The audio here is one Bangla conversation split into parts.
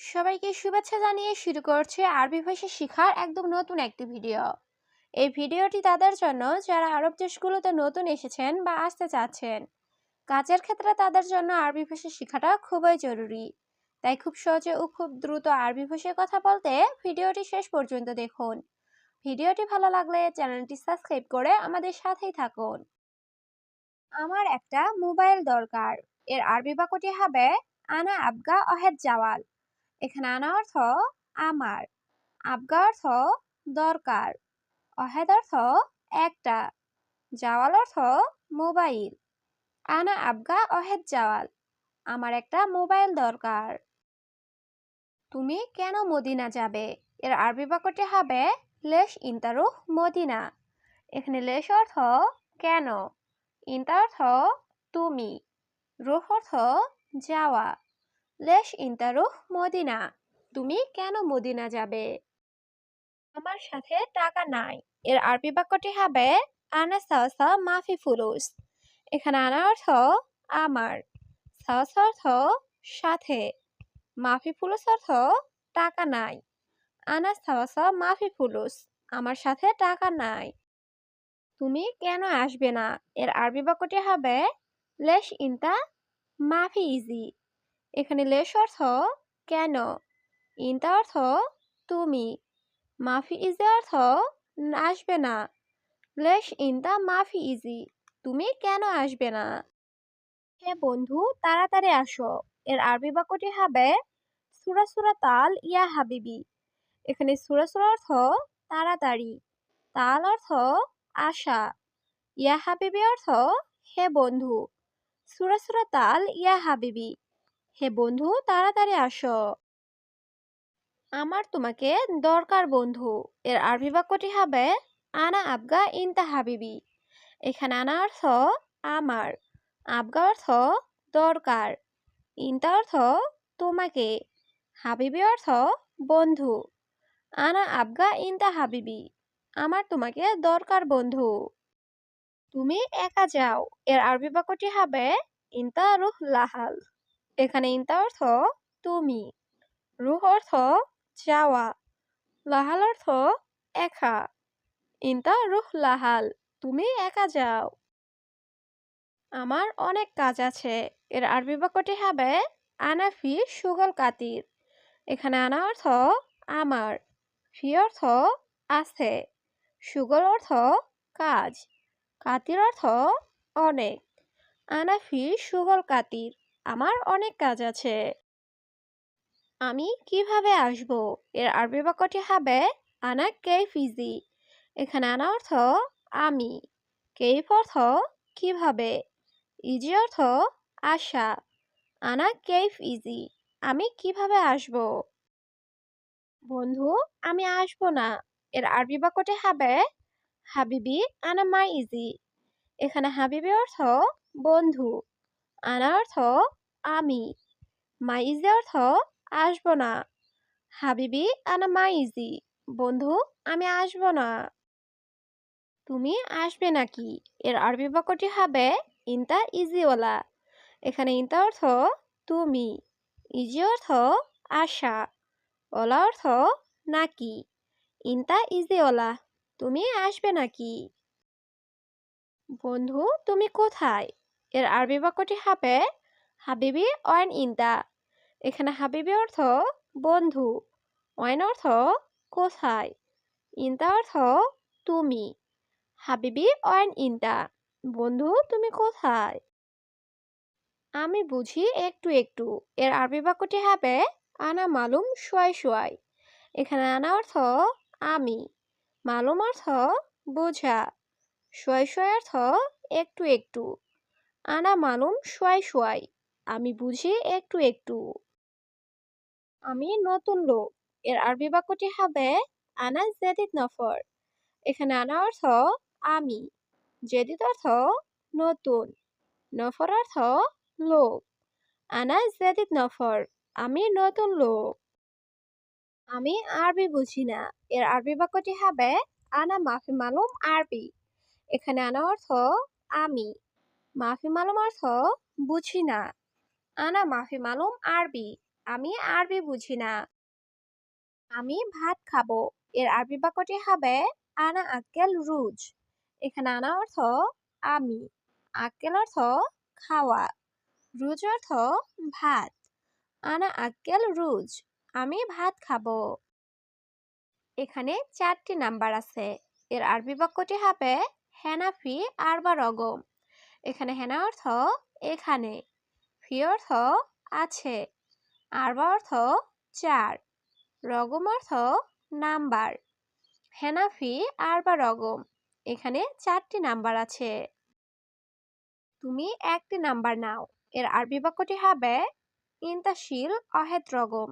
সবাইকে শুভেচ্ছা জানিয়ে শুরু করছে আরবি ভাষা শেখার একদম নতুন একটি ভিডিও। এই ভিডিওটি তাদের জন্য যারা আরব দেশগুলোতে নতুন এসেছেন বা আসতে চাচ্ছেন। কাজের ক্ষেত্রে তাদের জন্য আরবি ভাষা শেখাটা খুবই জরুরি। তাই খুব সহজে ও খুব দ্রুত আরবি ভাষায় কথা বলতে ভিডিওটি শেষ পর্যন্ত দেখুন। ভিডিওটি ভালো লাগলে চ্যানেলটি সাবস্ক্রাইব করে আমাদের সাথেই থাকুন। আমার একটা মোবাইল দরকার। এর আরবি বাক্যটি হবে আনা আবগা অহেদ জাওয়াল। এখানে আনা অর্থ আমার, আবগা অর্থ দরকার, অহেদ অর্থ একটা, জাওয়াল অর্থ মোবাইল। আনা আবগা অহেদ জাওয়াল, আমার একটা মোবাইল দরকার। তুমি কেন মদিনা যাবে? এর আরবি বাক্যটি হবে লেশ ইন্তারুহ মদিনা। এখানে লেশ অর্থ কেন, ইন্তা অর্থ তুমি, রুহ অর্থ যাওয়া। লেশ ইন্তারুহ মদিনা, তুমি কেন মদিনা যাবে? আমার সাথে টাকা নাই। এর আরবি বাক্যটি হবে আনা সাওসা মাফি ফুলুস। এখানে আনা অর্থ আমার, সাওসা অর্থ সাথে, মাফি ফুলুস অর্থ টাকা নাই। আনা সাওসা মাফি ফুলুস, আমার সাথে টাকা নাই। তুমি কেন আসবে না? এর আরবি বাক্যটি হবে লেশ ইনতা মাফি ইজি। এখানে লেশ অর্থ কেন, ইনতা অর্থ তুমি, মাফি ইজি অর্থ আসবে না। লেশ ইনতা মাফি ইজি, তুমি কেন আসবে না? হে বন্ধু তাড়াতাড়ি আসো। এর আরবি বাক্যটি হবে সুরা সুরা তাল ইয়া হাবিবি। এখানে সুরা সুরা অর্থ তাড়াতাড়ি, তাল অর্থ আশা, ইয়া হাবিবি অর্থ হে বন্ধু। সুরা সুরা তাল ইয়া হাবিবি, হে বন্ধু তাড়াতাড়ি আসো। আমার তোমাকে দরকার বন্ধু। এর আরবি বাক্যটি হবে আনা আবগা ইনতা হাবিবি। এখানে আনা অর্থ আমার, আবগা অর্থ দরকার, ইনতা অর্থ তোমাকে, হাবিবি অর্থ বন্ধু। আনা আবগা ইনতা হাবিবি, আমার তোমাকে দরকার বন্ধু। তুমি একা যাও। এর আরবি বাক্যটি হবে ইনতা রুহ লাহাল। এখানে ইনতা অর্থ তুমি, রুহ অর্থ যাওয়া, লাহাল অর্থ একা। ইনতা রুহ লাহাল, তুমি একা যাও। আমার অনেক কাজ আছে। এর আরবি বাক্যটি হবে আনা ফি সুগল কাতির। এখানে আনা অর্থ আমার, ফি অর্থ আছে, সুগল অর্থ কাজ, কাতির অর্থ অনেক। আনা ফি সুগল কাতির, আমার অনেক কাজ আছে। আমি কিভাবে আসব? এর আরবি বাক্যটি হবে আনা কেইফ ইজি। এখানে আনা অর্থ আমি, কেইফ অর্থ কিভাবে, ইজি অর্থ আসা। আনা কেইফ ইজি, আমি কিভাবে আসব? বন্ধু আমি আসবো না। এর আরবি বাক্যটি হবে হাবিবি আনা মাই ইজি। এখানে হাবিবি অর্থ বন্ধু, আনা অর্থ আমি, মাই ইজি অর্থ আসবো না। হাবিবি আনা মাই ইজি, বন্ধু আমি আসবো না। তুমি আসবে নাকি? এর আরবি বাক্যটি হবে ইনতা ইজিওয়ালা। এখানে ইনতা অর্থ তুমি, ইজি অর্থ আশা, ওলা অর্থ নাকি। ইনতা ইজিওয়ালা, তুমি আসবে নাকি? বন্ধু তুমি কোথায়? এর আরবি বাক্যটি হবে হাবিবি ওয়ান ইনতা। এখানে হাবিবি অর্থ বন্ধু, ওয়ান অর্থ কোথায়, ইনতা অর্থ তুমি, হাবিবি ওয়ান ইনতা, বন্ধু তুমি কোথায়? আমি বুঝি একটু একটু। এর আরবি বাক্যটি হবে আনা মালুম শোয়াই শোয়াই। এখানে আনা অর্থ আমি, মালুম অর্থ বোঝা, শোয়াই শোয়াই অর্থ একটু একটু। আনা মালুম শোয়াই শোয়াই, আমি বুঝি একটু একটু। আমি নতুন লোক। এর আরবি বাক্যটি হবে আনা জেদিদ নফর। এখানে আনা অর্থ আমি, জেদিদ অর্থ নতুন, নফর অর্থ লোক। আনা জেদিদ নফর, আমি নতুন লোক। আমি আরবি বুঝি না। এর আরবি বাক্যটি হবে আনা মাফি মালুম আরবি। এখানে আনা অর্থ আমি, মাফি মালুম অর্থ বুঝি না। আনা মাফি মালুম আরবি, আমি আরবি বুঝি না। আমি ভাত খাবো। এর আরবি বাক্যটি হবে আনা আক্কেল রুজ। এখানে আনা অর্থ আমি, আক্কেল অর্থ খাওয়া, রুজ অর্থ ভাত। আনা আক্কেল রুজ, আমি ভাত খাবো। এখানে 4টি নাম্বার আছে। এর আরবি বাক্যটি হবে হেনাফি আরবা রগম। এখানে হেনা অর্থ এখানে, ফি অর্থ আছে, আরবা অর্থ 4, রগম অর্থ নাম্বার। হেনাফি আরবা রগম, এখানে 4টি নাম্বার আছে। তুমি 1টি নাম্বার নাও। এর আরবি বাক্যটি হবে ইনতা শিল অহেদ রগম।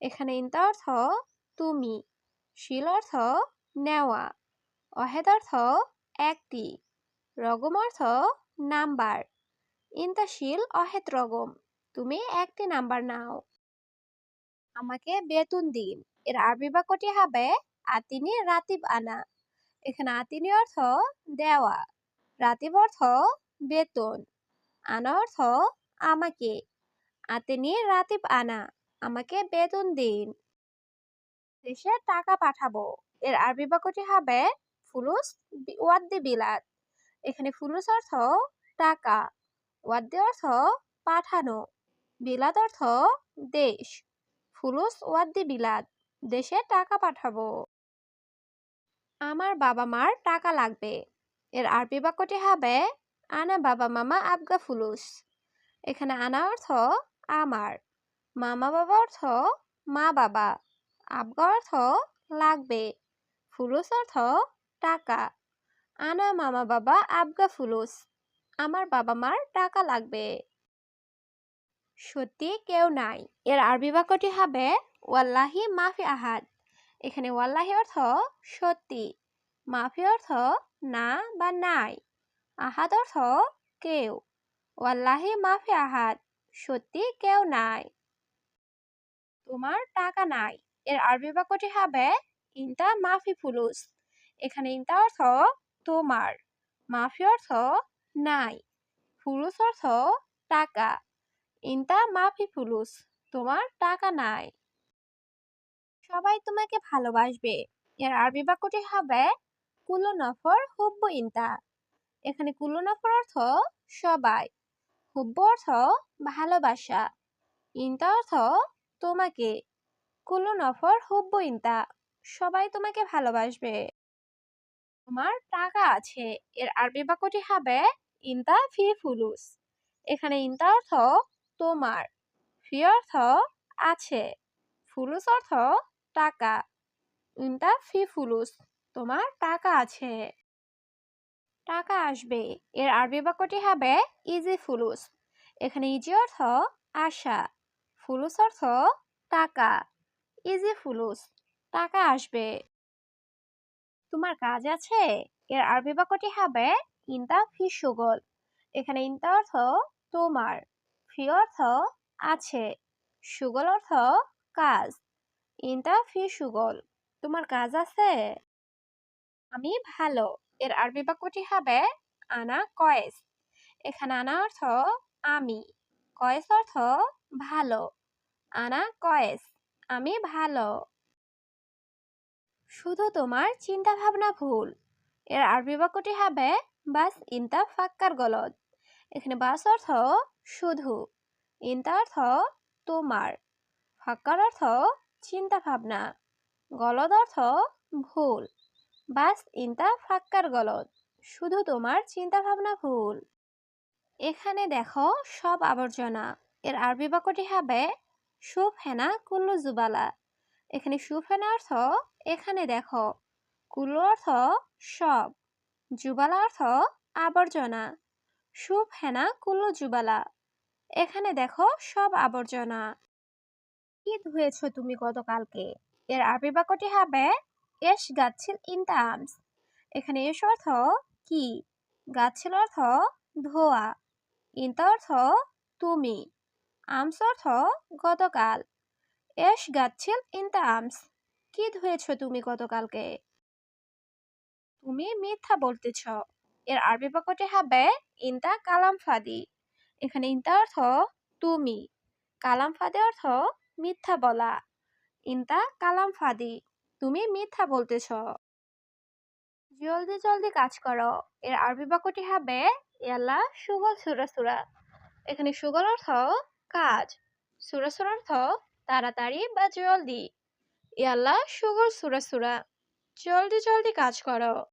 এখানে ইনতা অর্থ তুমি, শিল অর্থ নেওয়া, অহেদ অর্থ 1টি, রগম অর্থ নাম্বার। ইনতা শিল অহেদ রগম, তুমি 1টি নাম্বার নাও। আমাকে বেতন দিন। এর আরবি বাক্যটি হবে আতিনি রাতিব আনা। এখানে আতিনি অর্থ দেওয়া, রাতিব অর্থ বেতন, আনা অর্থ আমাকে। আতিনি রাতিব আনা, আমাকে বেতন দিন। দেশে টাকা পাঠাবো। এর আরবি বাক্যটি হবে ফুলুস ওয়াদ্দি বিলাদ। এখানে ফুলুস অর্থ টাকা, ওয়াদ্দি অর্থ পাঠানো, বিলাদ অর্থ দেশ। ফুলুস ওয়াদ্দি বিলাদ, দেশে টাকা পাঠাবো। আমার বাবা মার টাকা লাগবে। এর আরবি বাক্যটি হবে আনা বাবা মামা আবগা ফুলুস। এখানে আনা অর্থ আমার, মামা বাবা অর্থ মা বাবা, আবগা অর্থ লাগবে, ফুলুস অর্থ টাকা। আনা মামা বাবা আবগা ফুলুস, আমার বাবা মার টাকা লাগবে। সত্যি কেউ নাই। এর আরবি বাক্যটি হবে ওয়াল্লাহি মাফি আহাদ। এখানে ওয়াল্লাহি অর্থ সত্যি, মাফি অর্থ না বা নাই, আহাদ অর্থ কেউ। ওয়াল্লাহি মাফি আহাদ, সত্যি কেউ নাই। তোমার টাকা নাই। এর আরবি বাক্যটি হবে ইনতা মাফি ফুলুস। এখানে ইনতা অর্থ তোমার, মাফি অর্থ নাই, ফুলুস অর্থ টাকা। ইনতা মাফি ফুলুস, তোমার টাকা নাই। সবাই তোমাকে ভালোবাসবে। এর আরবি বাক্যটি হবে কুল্লু নফর হুব্বু ইনতা। এখানে কুল্লু নফর অর্থ সবাই, হুব্বু অর্থ ভালোবাসা, ইনতা অর্থ তোমাকে। কুল্লু নফর হুব্বু ইনতা, সবাই তোমাকে ভালোবাসবে। তোমার টাকা আছে। এর আরবি বাক্যটি হবে ইনতা ফি ফুলুস। এখানে ইনতা অর্থ তোমার, ফি অর্থ আছে, ফুলুস অর্থ টাকা। ইনতা ফি ফুলুস, তোমার টাকা আছে। টাকা আসবে। এর আরবি বাক্যটি হবে ইজি ফুলুস। এখানে ইজি অর্থ আশা, ফুলুস অর্থ টাকা, ইজি ফুলুস, টাকা আসবে। তোমার কাজ আছে। এর আরবি বাক্যটি হবে ইনতা ফি সুগল। এখানে ইনতা অর্থ তোমার, ফি অর্থ আছে, সুগল অর্থ কাজ। ইনতা ফি সুগল, তোমার কাজ আছে। আমি ভালো। এর আরবি বাক্যটি হবে আনা কয়েস। এখানে আনা অর্থ আমি, কয়েস অর্থ ভালো, আনা কয়েস, আমি ভালো। শুধু তোমার চিন্তা ভাবনা ভুল। এর আরবি বাক্যটি হবে বাস ইনতা ফাক্কার গলদ। এখানে বাস অর্থ শুধু, ইনতা অর্থ তোমার, ফাক্কার অর্থ চিন্তা ভাবনা, গলদ অর্থ ভুল। বাস ইনতা ফাক্কার গলদ, শুধু তোমার চিন্তা ভাবনা ভুল। এখানে দেখো সব আবর্জনা। এর আরবি বাক্যটি হবে শুভ হেনা কুল্লু জুবালা। এখানে শুভ হেনা অর্থ এখানে দেখো, কুল্লু অর্থ সব, জুবালা অর্থ আবর্জনা। শুভ হেনা কুল্লু জুবালা, এখানে দেখো সব আবর্জনা। কি ধুয়েছ তুমি গতকালকে? এর আরবি বাক্যটি হবে এস গাচ্ছিল ইনতা আমস। এখানে এস অর্থ কি, গাচ্ছিল অর্থ ধোয়া, ইনতা অর্থ তুমি, আমস অর্থ গতকাল। এস গাচ্ছিল ইনতা আমস, কি ধুয়েছ তুমি গতকালকে? তুমি মিথ্যা বলতেছ। এর আরবি বাক্যটি হবে ইনতা কালাম ফাদি। এখানে ইনতা অর্থ তুমি, কালাম ফাদি অর্থ মিথ্যা বলা। ইনতা কালাম ফাদি, তুমি মিথ্যা বলতেছ। জলদি জলদি কাজ করো, এর আরবি বাক্যটি হবে ইয়াল্লা সুগল সুরা সুরা। এখানে সুগল অর্থ কাজ, সুরা সুরা অর্থ তাড়াতাড়ি বা জলদি। ইয়াল্লা সুগল সুরা সুরা, জলদি জলদি কাজ করো।